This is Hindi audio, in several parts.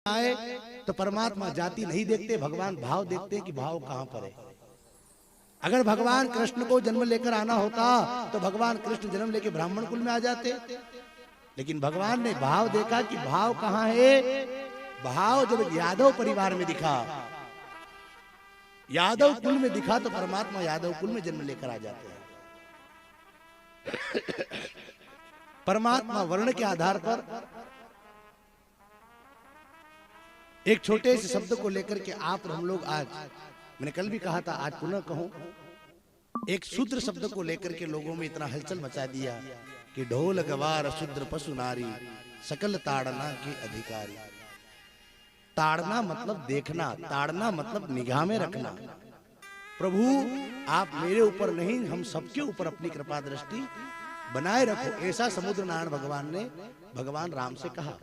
आए तो परमात्मा जाति नहीं देखते, भगवान भाव देखते हैं कि भाव कहां पर है। अगर भगवान कृष्ण को जन्म लेकर आना होता तो भगवान कृष्ण जन्म लेकर ब्राह्मण कुल में आ जाते, लेकिन भगवान ने भाव देखा कि भाव कहां है। भाव जब यादव परिवार में दिखा, यादव कुल में दिखा, तो परमात्मा यादव कुल में जन्म लेकर आ जाते हैं। परमात्मा वर्ण के आधार पर एक छोटे से शब्द को लेकर के आप और हम लोग आज, मैंने कल भी कहा था, आज पुनः कहूं, एक शूद्र शब्द को लेकर के लोगों में इतना हलचल मचा दिया कि ढोल गवार शूद्र पशु नारी सकल ताड़ना के अधिकारी। ताड़ना मतलब देखना, ताड़ना मतलब निगाह में रखना। प्रभु आप मेरे ऊपर नहीं, हम सबके ऊपर अपनी कृपा दृष्टि बनाए रखो, ऐसा समुद्र नारायण भगवान ने भगवान राम से कहा।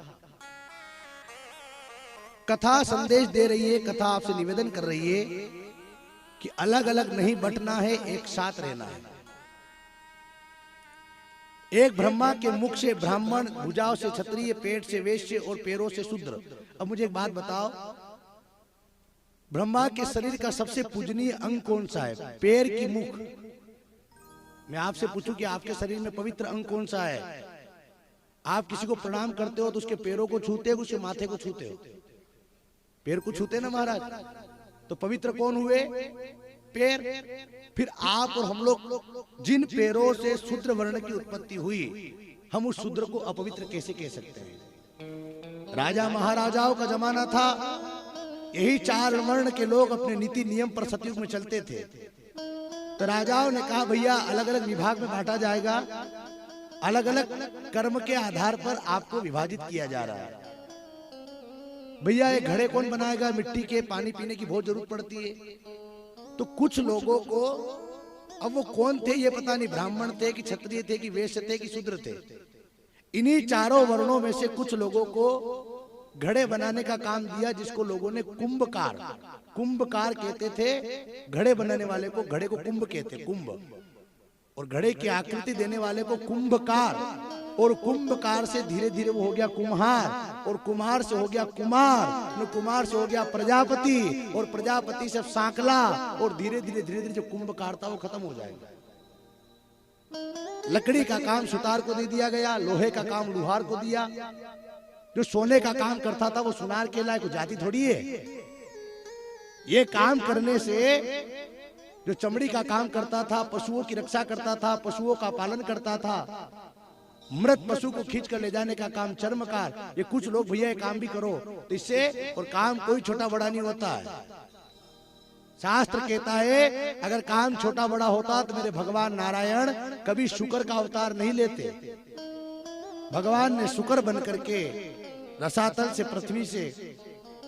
कथा संदेश दे रही है, कथा आपसे निवेदन कर रही है कि अलग अलग नहीं बंटना है, एक साथ रहना है। एक ब्रह्मा के मुख से ब्राह्मण, भुजाओं से क्षत्रिय, पेट से वैश्य और पैरों से शूद्र। अब मुझे एक बात बताओ, ब्रह्मा के शरीर का सबसे पूजनीय अंग कौन सा है? पैर की मुख। मैं आपसे पूछूं कि आपके शरीर में पवित्र अंग कौन सा है? आप किसी को प्रणाम करते हो तो उसके पैरों को छूते हो, उसके माथे को छूते हो? पैर को छूते ना महाराज। तो पवित्र कौन हुए? पैर। फिर आप और हम लोग जिन पैरों से शूद्र वर्ण की उत्पत्ति हुई, हम उस शूद्र को अपवित्र कैसे कह सकते हैं? राजा महाराजाओं का जमाना था, यही 4 वर्ण के लोग अपने नीति नियम पर सतयुग में चलते थे। तो राजाओं ने कहा भैया अलग अलग विभाग में बांटा जाएगा, अलग अलग कर्म के आधार पर आपको विभाजित किया जा रहा है। भैया ये घड़े कौन बनाएगा? मिट्टी के, पानी पीने की बहुत जरूरत पड़ती है। तो कुछ लोगों को, अब वो कौन थे ये पता नहीं, ब्राह्मण थे कि क्षत्रिय थे कि वैश्य थे कि शूद्र थे, इन्हीं 4 वर्णों में से कुछ लोगों को घड़े बनाने का काम दिया, जिसको लोगों ने कुंभकार, कुंभकार कहते थे। घड़े बनाने वाले को, घड़े को कुंभ कहते, कुंभ, और घड़े की आकृति देने वाले को कुंभकार, और कुंभकार से धीरे धीरे वो हो गया कुम्हार, और कुम्हार से हो गया कुमार, कुमार से हो गया प्रजापति, और प्रजापति से सांकला, और धीरे धीरे जो कुंभकार था वो खत्म हो जाएगा। लकड़ी का काम सुतार को दे दिया गया, लोहे का काम लुहार को दिया, जो सोने का काम करता था वो सुनार के लायक जाति थोड़ी है। ये काम करने से जो चमड़ी का काम करता था, पशुओं की रक्षा करता था, पशुओं का पालन करता था, मृत पशु को खींच कर ले जाने का काम चर्मकार, ये कुछ लोग भैया ये काम भी करो, तो इससे और काम कोई छोटा बड़ा नहीं होता है। शास्त्र कहता है अगर काम छोटा बड़ा होता तो मेरे भगवान नारायण कभी शुकर का अवतार नहीं लेते। भगवान ने शुकर बन करके रसातल से, पृथ्वी से,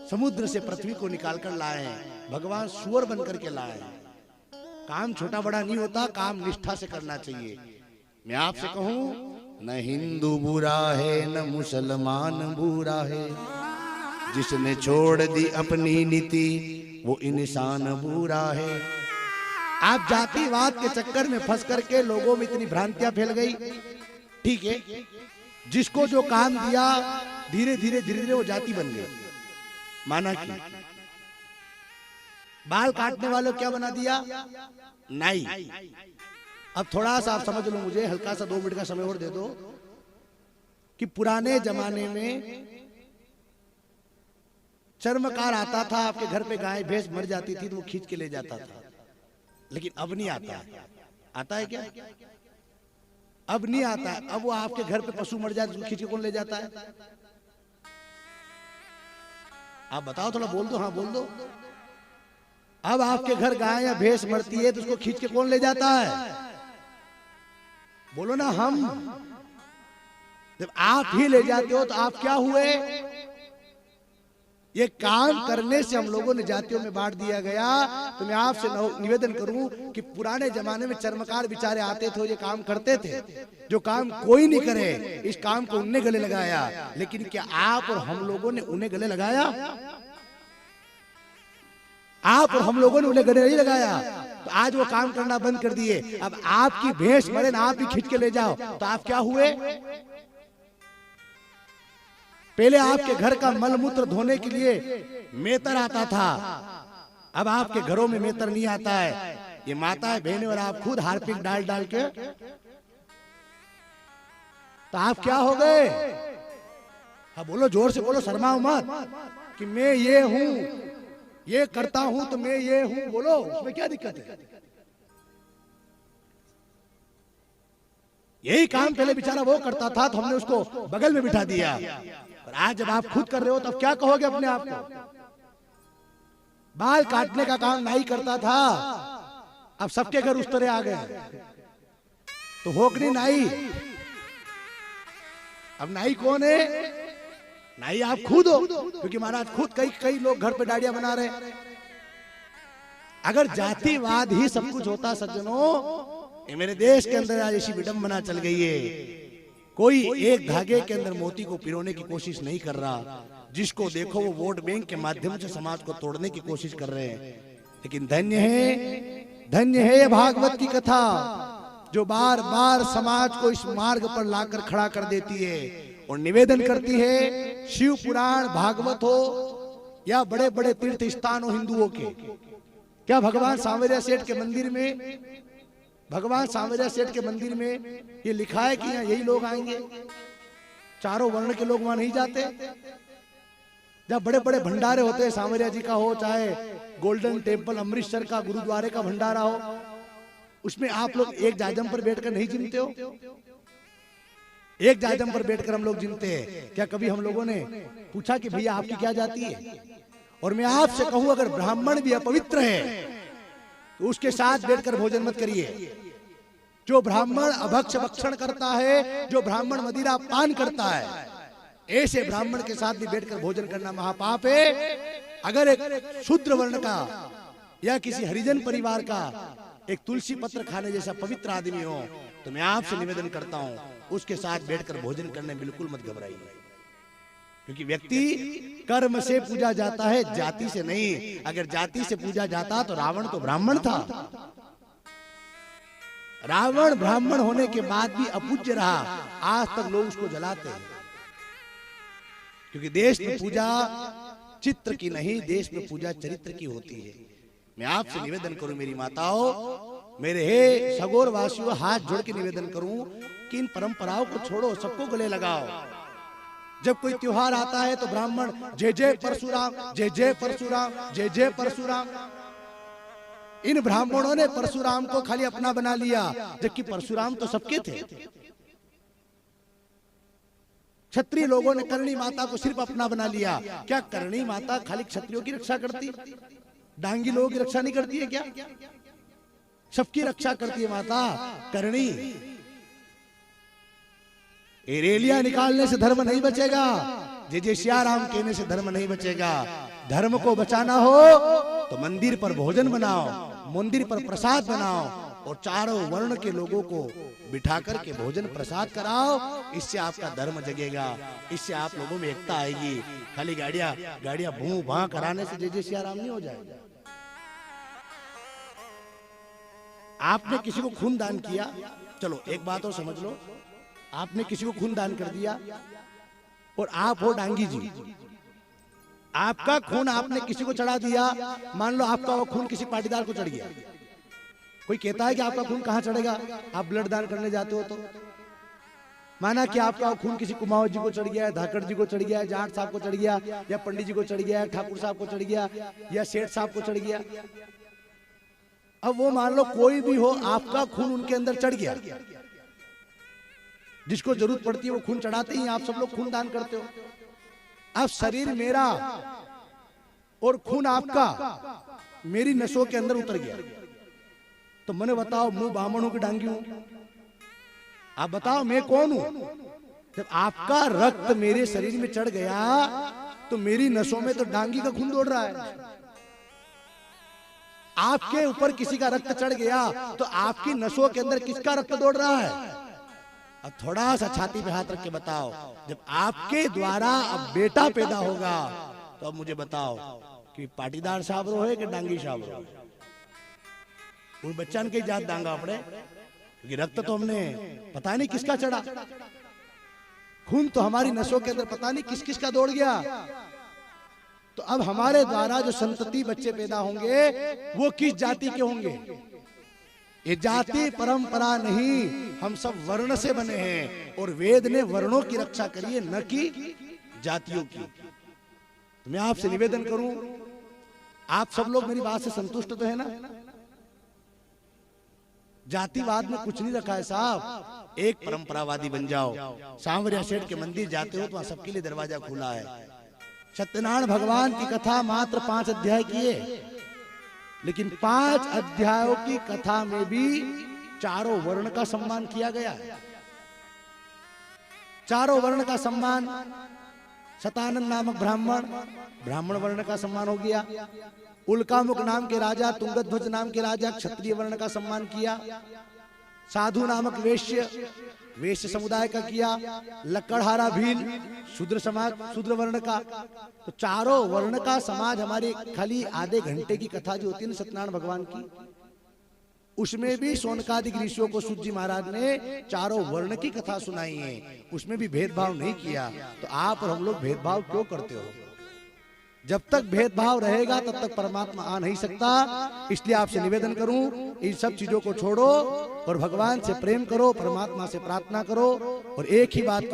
समुद्र से पृथ्वी को निकाल कर लाए हैं। भगवान सुअर बन करके लाए हैं। काम छोटा बड़ा नहीं होता, काम निष्ठा से करना चाहिए। मैं आपसे कहूं, न हिंदू बुरा है न मुसलमान बुरा है, जिसने छोड़ दी अपनी नीति वो इंसान बुरा है। आप जातिवाद के चक्कर में फंस करके लोगों में इतनी भ्रांतियां फैल गई। ठीक है, जिसको जो काम दिया धीरे धीरे वो जाति बन गई। माना कि बाल काटने वालों क्या बना दिया? नाई। अब थोड़ा सा आप समझ लो, मुझे हल्का सा 2 मिनट का समय और दे दो कि पुराने जमाने में चर्मकार आता था, आपके घर पे गाय भैंस मर जाती थी तो वो खींच के ले जाता था, लेकिन अब नहीं आता। आता है क्या? अब नहीं आता है। अब वो आपके घर पे पशु मर जाए तो खींच के कौन ले जाता है? आप बताओ, थोड़ा बोल दो। हाँ बोल दो। अब आपके घर गाय या भैंस मरती है तो उसको खींच के कौन ले जाता है? बोलो ना। हम। जब आप ही ले जाते हो तो आप क्या हुए? ये काम करने से हम लोगों ने जातियों में बांट दिया गया। तो मैं आपसे निवेदन करूं कि पुराने जमाने में चर्मकार बेचारे आते थे, ये काम करते थे, जो काम कोई नहीं करे, इस काम को उन्हें गले लगाया। लेकिन क्या आप और हम लोगों ने उन्हें गले लगाया? आप और हम लोगों ने उन्हें गले नहीं लगाया, तो आज वो काम करना बंद कर दिए। अब आपकी भैंस मरे ना, आप ही खींच के ले जाओ, तो आप क्या हुए? पहले आपके घर का मलमूत्र धोने के लिए मेतर आता था, अब आपके घरों में मेतर नहीं आता है। ये माताएं बहनें और आप खुद हार्पिक डाल डाल के, तो आप क्या हो गए? हाँ बोलो, जोर से बोलो, शर्माओ मत कि मैं ये हूं, ये करता हूं तो मैं ये हूं, बोलो, उसमें क्या दिक्कत है? यही काम पहले बेचारा वो करता था तो हमने उसको बगल में बिठा दिया, और आज जब आप खुद कर रहे हो तब क्या कहोगे अपने आप को? बाल काटने का काम नाई करता था, अब सबके घर उस तरह आ गए, तो होकनी नाई। अब नाई कौन है? नाई आप खुद हो, क्योंकि महाराज खुद कई लोग घर पे दाढ़ियां बना रहे। अगर जातिवाद ही सब कुछ होता सज्जनों, ये मेरे देश के अंदर आज ऐसी विडंबना चल गई है। कोई एक धागे के अंदर मोती को पिरोने की कोशिश नहीं कर रहा, जिसको देखो वो वोट बैंक के माध्यम से समाज को तोड़ने की कोशिश कर रहे हैं। लेकिन धन्य है ये भागवत की कथा, जो बार बार समाज को इस मार्ग पर लाकर खड़ा कर देती है और निवेदन करती है, शिव पुराण भागवत हो या बड़े बड़े तीर्थ स्थान हो हिंदुओं के, क्या भगवान सांवरिया सेठ के मंदिर में, भगवान सांवरिया सेठ के मंदिर में ये लिखा है कि यहाँ यही लोग आएंगे? चारों वर्ण के लोग वहां नहीं जाते? जब बड़े बड़े भंडारे होते हैं, सांवरिया जी का हो चाहे गोल्डन टेम्पल अमृतसर का गुरुद्वारे का भंडारा हो, उसमें आप लोग एक जाजम पर बैठकर नहीं जिमते हो? एक जाजम पर बैठकर हम लोग जिमते हैं। क्या कभी हम लोगों ने पूछा कि भैया आपकी क्या जाति है? और मैं आपसे कहूं, अगर ब्राह्मण भी अपवित्र है तो उसके साथ बैठकर भोजन मत करिए। जो ब्राह्मण अभक्ष भक्षण करता है, जो ब्राह्मण मदिरा पान करता है, ऐसे ब्राह्मण के साथ भी बैठकर भोजन करना महापाप है। अगर एक शूद्र वर्ण का या किसी हरिजन परिवार का एक तुलसी पत्र खाने जैसा पवित्र आदमी हो, तो मैं आपसे निवेदन करता हूं, उसके साथ बैठकर भोजन करने बिल्कुल मत घबराइए। क्योंकि व्यक्ति कर्म से पूजा जाता है, जाति से नहीं। अगर जाति से पूजा जाता तो रावण तो ब्राह्मण था। रावण ब्राह्मण होने के बाद भी अपूज्य रहा, आज तक लोग उसको जलाते हैं। क्योंकि देश में पूजा चित्र की नहीं, देश में पूजा चरित्र की होती है। मैं आपसे निवेदन करूं मेरी माताओं, मेरे हे सगोर वासियों, हाथ जोड़ के निवेदन करूं कि इन परंपराओं को छोड़ो, सबको गले लगाओ। जब कोई त्योहार आता है तो ब्राह्मण जय जय परशुराम, जय जय परशुराम, जय जय परशुराम। इन ब्राह्मणों ने परशुराम को खाली अपना बना लिया, जबकि परशुराम तो सबके थे। क्षत्रिय लोगों ने करणी माता को सिर्फ अपना बना लिया। क्या करणी माता खाली क्षत्रियों की रक्षा करती? डांगी लोगों की रक्षा नहीं करती है क्या? सबकी रक्षा करती है माता करणी। रेलियां निकालने से धर्म नहीं बचेगा, जय जय सिया राम कहने से धर्म नहीं बचेगा। धर्म को बचाना हो तो मंदिर पर भोजन बनाओ, मंदिर पर प्रसाद बनाओ और चारों वर्ण के लोगों को बिठा करके भोजन प्रसाद कराओ। इससे आपका धर्म जगेगा, इससे आप लोगों में एकता आएगी। खाली गाड़ियां भूं भां कराने से जय जय सिया राम नहीं हो जाएगा। आपने किसी को खून दान किया, चलो एक बात और समझ लो, आपने किसी को खून दान कर दिया और आप हो डांगी जी, आपका खून आपने किसी को चढ़ा दिया। मान लो आपका वो खून किसी पाटीदार को चढ़ गया, कोई कहता है कि आपका खून कहां चढ़ेगा? आप ब्लड दान करने जाते हो तो माना कि आपका खून किसी कुमावत जी को चढ़ गया है, धाकड़ जी को चढ़ गया है, जाट साहब को चढ़ गया, या पंडित जी को चढ़ गया है, ठाकुर साहब को चढ़ गया, या सेठ साहब को चढ़ गया। अब वो मान लो कोई भी हो, आपका खून उनके अंदर चढ़ गया, जिसको जरूरत पड़ती है वो खून चढ़ाते ही, आप सब लोग खून दान करते हो। अब शरीर मेरा और खून आपका मेरी नसों के अंदर उतर गया, तो मैंने बताओ मुंह बामण हूं कि डांगी हूं? आप बताओ मैं कौन हूं? जब आपका रक्त मेरे शरीर में चढ़ गया तो मेरी नसों में तो डांगी का खून दौड़ रहा है। आपके ऊपर किसी का रक्त चढ़ गया तो आपकी नसों के अंदर किसका रक्त दौड़ रहा है? अब थोड़ा सा छाती पे हाथ रख के बताओ, जब आपके द्वारा अब बेटा पैदा होगा तो अब मुझे बताओ कि पाटीदार साहब रो है कि डांगी साहब रो? कोई बच्चा ने कहीं जात दांगा अपने, क्योंकि रक्त तो हमने पता नहीं किसका चढ़ा। खून तो हमारी नसों के अंदर पता नहीं किस किस का दौड़ गया। तो अब हमारे द्वारा जो संतति बच्चे पैदा होंगे वो किस जाति के होंगे? ये जाति परंपरा नहीं, हम सब वर्ण से बने हैं और वेद ने वर्णों की रक्षा करी है, न कि जातियों की। तो मैं आपसे निवेदन करूं, आप सब लोग मेरी बात से संतुष्ट तो है ना? जातिवाद में कुछ नहीं रखा है साहब, एक परंपरावादी बन जाओ। सांवरिया सेठ के मंदिर जाते हो तो वहां सबके लिए दरवाजा खुला है। सत्यनारायण भगवान की कथा मात्र 5 अध्याय की है, लेकिन 5 अध्यायों की कथा में भी चारों वर्ण का सम्मान किया गया है। चारों वर्ण का सम्मान, शतानंद नामक ब्राह्मण वर्ण का सम्मान हो गया। उल्कामुख नाम के राजा, तुंगध्वज नाम के राजा क्षत्रिय वर्ण का सम्मान किया। साधु नामक वैश्य समुदाय का किया। लकड़हारा भील शूद्र समाज, शूद्र वर्ण का। तो चारों वर्ण का समाज हमारे खाली आधे घंटे की कथा जो होती है सत्यनारायण भगवान की, उसमें भी सोनकादिक ऋषियों को सूत जी महाराज ने चारों वर्ण की कथा सुनाई है, उसमें भी भेदभाव नहीं किया। तो आप और हम लोग भेदभाव क्यों करते हो? जब तक भेदभाव रहेगा तब तक परमात्मा आ नहीं सकता। इसलिए आपसे निवेदन करूं, इन सब चीजों को छोड़ो और भगवान से प्रेम करो, परमात्मा से प्रार्थना करो और एक ही बात